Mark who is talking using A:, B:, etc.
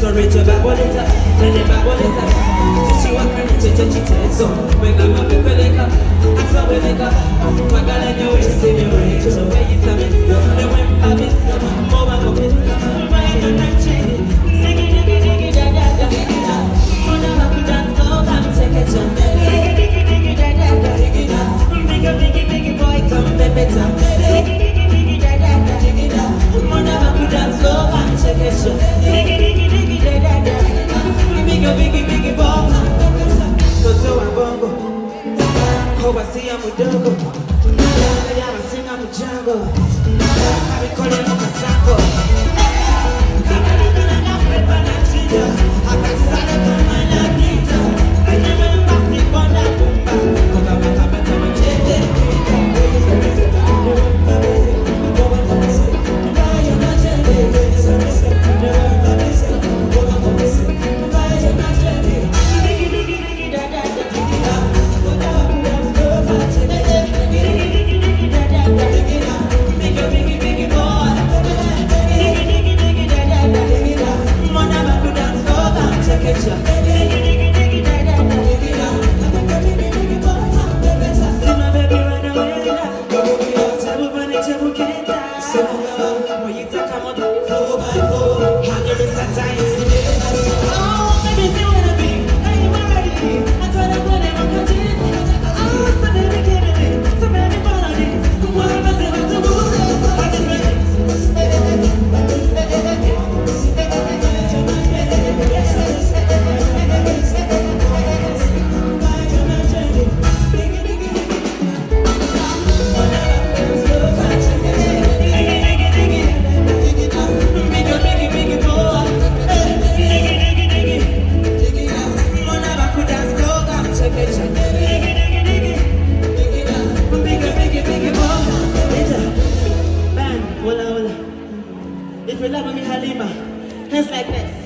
A: Sorry to baboleta, nene baboleta. Sisi wakani cheche chitezo, wenga mapepeleka, asa weleka. Wakala nyo isi ni wecho, weisa miska, ewe mpabisa, moba kopisa. Mwaino nanchini, sigi digi digi da da da da. Muna wakudansko, kamteke chande. Digi digi da da da da. Bigga biggy biggy boy, come pepe tambe. Digi digi digi da da da. Muna wakudansko, kamteke chande. Digi digi digi da da da. Bigga biggy biggy boy. So I'm bongo. Oh, I see I'm a dogo. I sing I'm a jungle. I be calling on my sample. If you love me, Halima, hands like this.